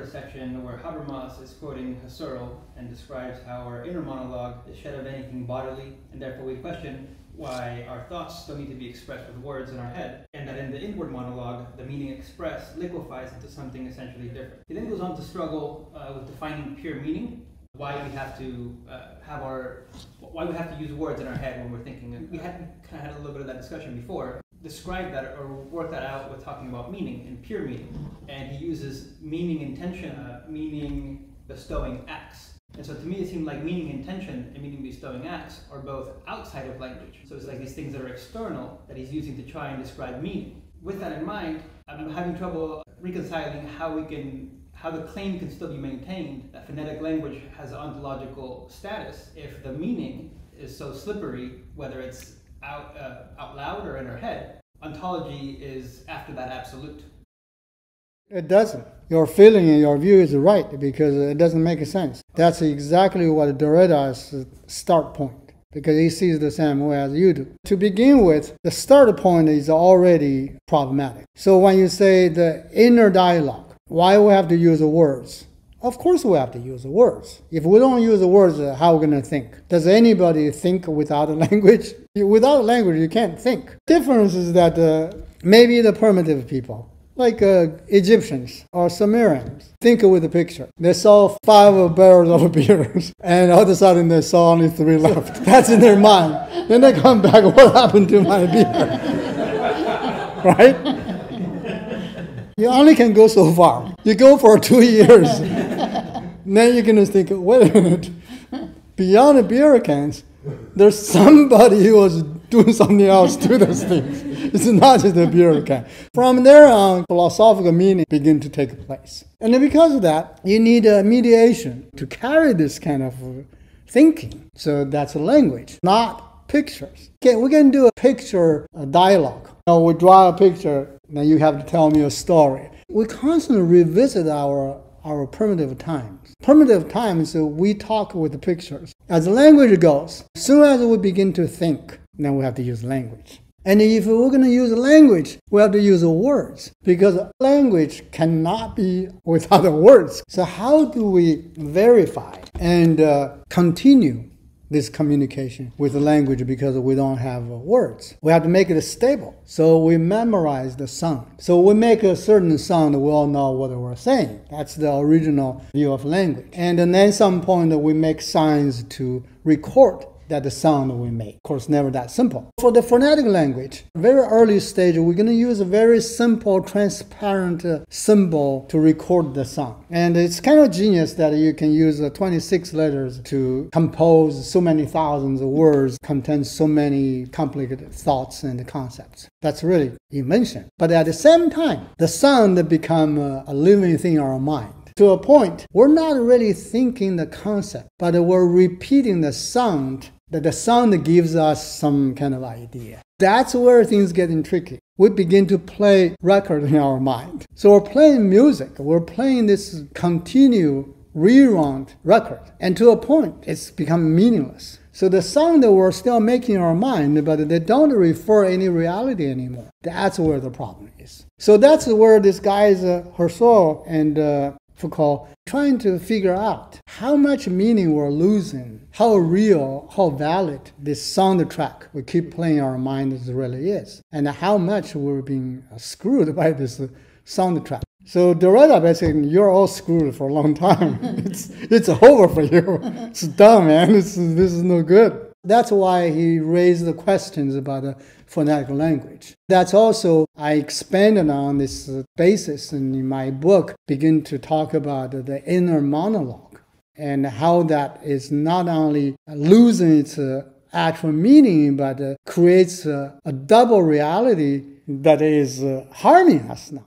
a section where Habermas is quoting Husserl and describes how our inner monologue is shed of anything bodily, and therefore we question why our thoughts don't need to be expressed with words in our head, and that in the inward monologue, the meaning expressed liquefies into something essentially different. He then goes on to struggle with defining pure meaning, why we have to use words in our head when we're thinking. We had kind of had a little bit of that discussion before. Describe that or work that out with talking about meaning and pure meaning, and he uses meaning intention, meaning bestowing acts. And so to me it seemed like meaning intention and meaning bestowing acts are both outside of language. So it's like these things that are external that he's using to try and describe meaning. With that in mind, I'm having trouble reconciling how the claim can still be maintained that phonetic language has an ontological status if the meaning is so slippery, whether it's out loud or in our head. Ontology is after that absolute. It doesn't. Your feeling and your view is right because it doesn't make sense. That's exactly what Derrida's start point, because he sees the same way as you do. To begin with, the start point is already problematic. So when you say the inner dialogue, why we have to use words? Of course we have to use words. If we don't use words, how are we going to think? Does anybody think without a language? Without language, you can't think. The difference is that maybe the primitive people, like Egyptians or Sumerians, think with a picture. They saw 5 barrels of beers, and all of a sudden they saw only 3 left. That's in their mind. Then they come back, what happened to my beer? Right? You only can go so far. You go for 2 years. Then you're going to think, wait a minute, beyond the beer cans, there's somebody who was doing something else to those things. It's not just a beer can. From there on, philosophical meaning begin to take place. And because of that, you need a mediation to carry this kind of thinking. So that's a language, not pictures. Okay, we can do a picture dialogue. We draw a picture, then you have to tell me a story. We constantly revisit our primitive times. Primitive times, we talk with the pictures. As language goes, as soon as we begin to think, then we have to use language. And if we're going to use language, we have to use words, because language cannot be without words. So how do we verify and continue this communication with the language, because we don't have words? We have to make it stable. So we memorize the sound. So we make a certain sound, we all know what we're saying. That's the original view of language. And then at some point we make signs to record that the sound we make. Of course, never that simple. For the phonetic language, very early stage, we're going to use a very simple, transparent symbol to record the sound. And it's kind of genius that you can use 26 letters to compose so many thousands of words, contain so many complicated thoughts and concepts. That's really invention. But at the same time, the sound become a living thing in our mind. To a point, we're not really thinking the concept, but we're repeating the sound, that the sound gives us some kind of idea. That's where things get tricky. We begin to play record in our mind. So we're playing music. We're playing this continued rewound record. And to a point, it's become meaningless. So the sound that we're still making in our mind, but they don't refer any reality anymore. That's where the problem is. So that's where this guys, Husserl and Foucault, trying to figure out how much meaning we're losing, how real, how valid this soundtrack we keep playing in our minds really is, and how much we're being screwed by this soundtrack. So Derrida basically, you're all screwed for a long time. It's over for you. It's done, man. This is no good. That's why he raised the questions about the phonetic language. That's also, I expanded on this basis and in my book, begin to talk about the inner monologue and how that is not only losing its actual meaning, but creates a double reality that is harming us now.